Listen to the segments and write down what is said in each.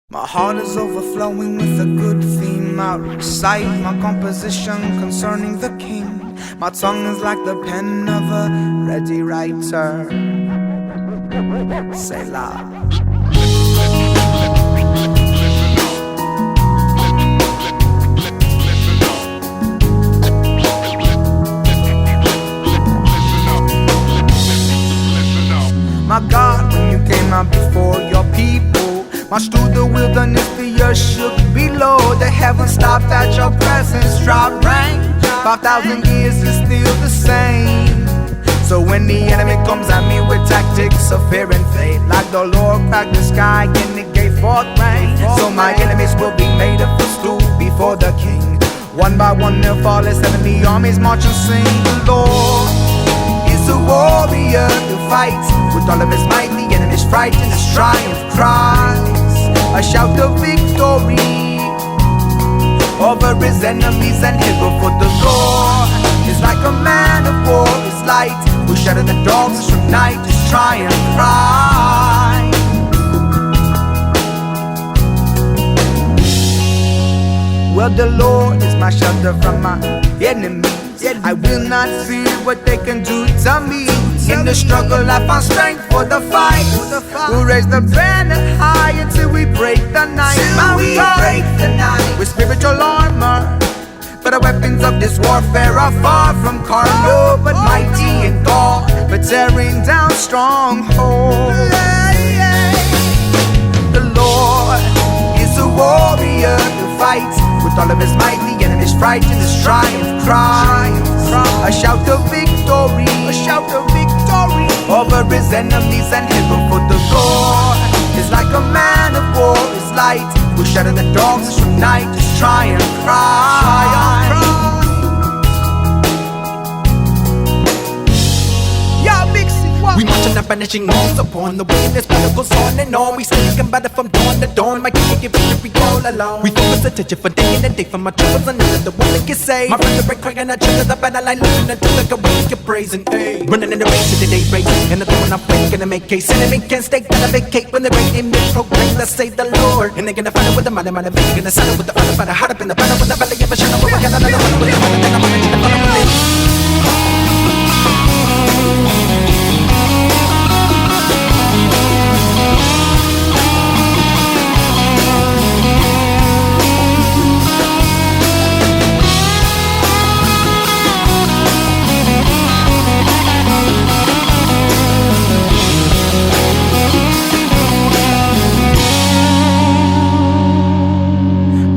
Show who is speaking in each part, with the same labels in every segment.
Speaker 1: My heart is overflowing with a good theme. I recite my composition concerning the king. My tongue is like the pen of a ready writer. Say loud. My God, when you came out before your people, marched through the wilderness, the earth shook below. The heavens stopped at your presence, dropped rain. 5,000 years is still the same. So when the enemy comes at me with tactics of fear and faith, like the Lord cracked the sky and it gave forth rain, so my enemies will be made a footstool before the King. One by one they'll fall as heavenly armies march and sing. The Lord is a warrior who fights with all of his might. The enemy's frightened, his triumph cries a shout of victory over his enemies and his for the Lord is like a man of war. His light will shatter the darkness from night. His triumph cry. Well, the Lord is my shelter from my enemies. I will not fear what they can do to me. In the struggle I found strength for the fight. We'll raise the banner high until we break the night. With spiritual armor, for the weapons of this warfare are far from carnal, but mighty in God, for tearing down strongholds. The Lord is a warrior who fights with all of his might. The enemy's frightened, his triumph cries a shout of victory, over his enemies and his for the Lord is like a man of war. His light will shatter the darkness from night. His triumph cry.
Speaker 2: We marching and banishing walls upon the way. This battle goes on and on. We speak and battle from dawn to dawn. My king give victory all alone. We focus attention for day and day for my troubles and another one that can say. My friends are crying and I chill to the battle line, looking until like a week of praising. Running in the race to the day race, and the thing when I'm free, gonna make case. Enemy can't stay, gonna vacate when the rain in mid proclaim. Let's save the Lord, and they're gonna fight it with the money, they're gonna settle with the other fighter, hot up in the battle with the belly of a shadow. We're gonna let it with the money, then I'm gonna get the follow with it.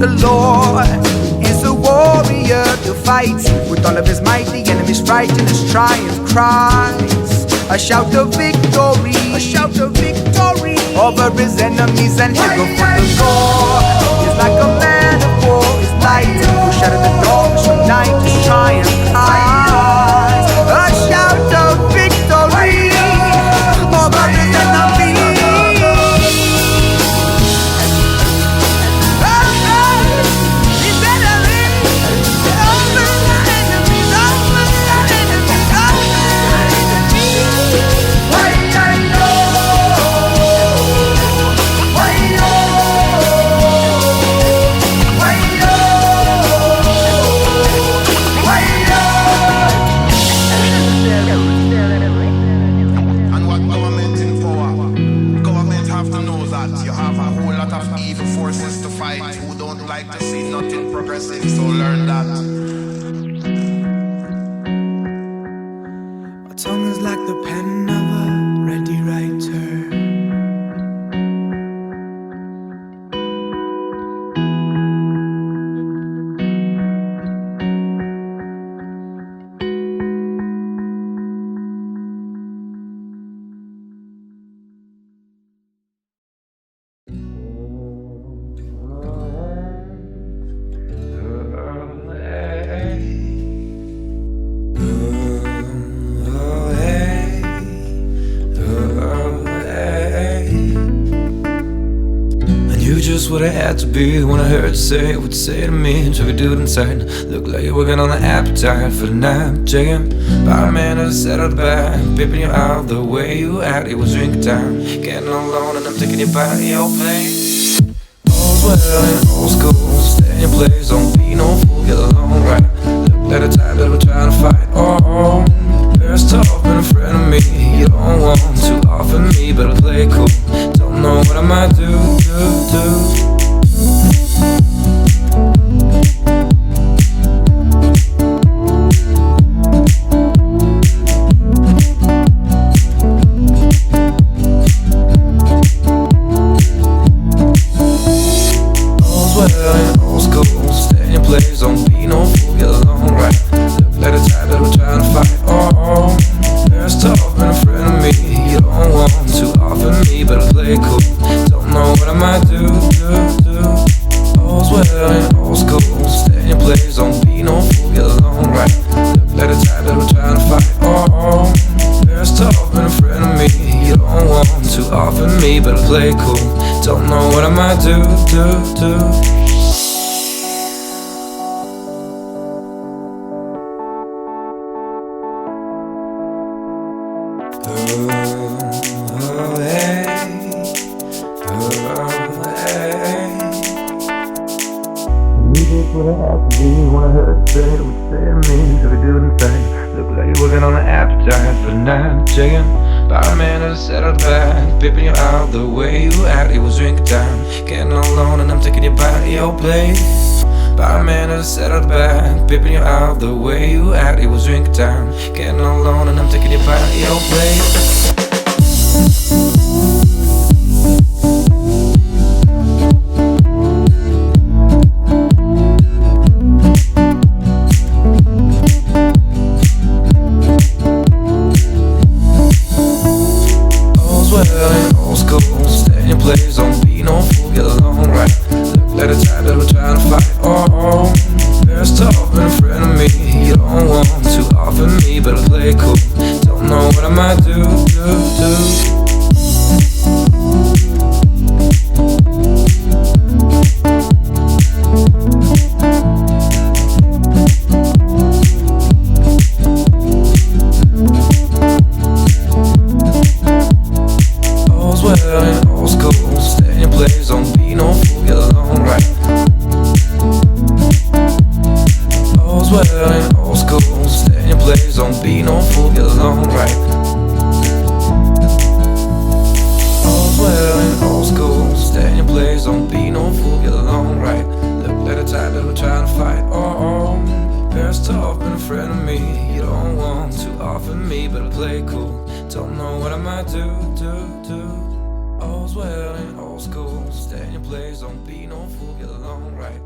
Speaker 1: The Lord is a warrior who fights with all of his might. The enemy's frightened, his triumph cries a shout of victory, over his enemies and his for the Lord is like a man of war. His light will shatter the darkness from night. His triumph cries a shout of victory over his enemies.
Speaker 3: So learn that.
Speaker 1: My tongue is like the pen of a ready writer.
Speaker 4: Just what I had to be when I heard you say what you say to me. Drove you dude inside, look like you're working on the appetite for the night. Checking by a man to settle the back, pimping you out the way you act. It was drinking time, getting alone and I'm taking you by your place. well in old school. Stay in your place, don't be no fool, get along right. Look at the time that we're trying to fight. Oh, there's tough and a friend of me. You don't want to offer me, but I'll play cool. Don't know what I might do. Well in old school, stay in your place, don't be no fool, get along right. Look at the time that we're trying to fight. Oh, there's tough and a friend of me. You don't want to offer me, but I'll play cool. Don't know what I might do. All's well in old school, stay in your place, don't be no fool, get along right. Look at the time that we're trying to fight. Oh, there's tough and a friend of me. You don't want to offer me, but I'll play cool. Don't know what I might do. What I have to be when I heard you say it would say to me, so we do the thing. Look like you're working on an appetite for the night, checking. By a man that sat out the back, pipping you out the way you act. It was drinking time, getting alone, and I'm taking you back to your place. By a man that sat out the back, pipping you out the way you act. It was drinking time, getting alone, and I'm taking you back to your place. Well in old school, stay in your place, don't be no fool, get along right. Look at the time that we're trying to fight. Oh, there's tough and a friend of me. You don't want to offer me, but I'll play cool. Don't know what I might do. Well in old school, stay in your place, don't be no fool, get along right. All's well in old school, stay in your place, don't be no fool, get along right. All's well in old school, stay in your place, don't be no fool, get along right. Look at the time that we're trying to fight. Oh, there's tough and a friend of me. You don't want to offer me, but I'll play cool. Don't know what I might do. All's well in old school, stay in your place, don't be no fool, get along right.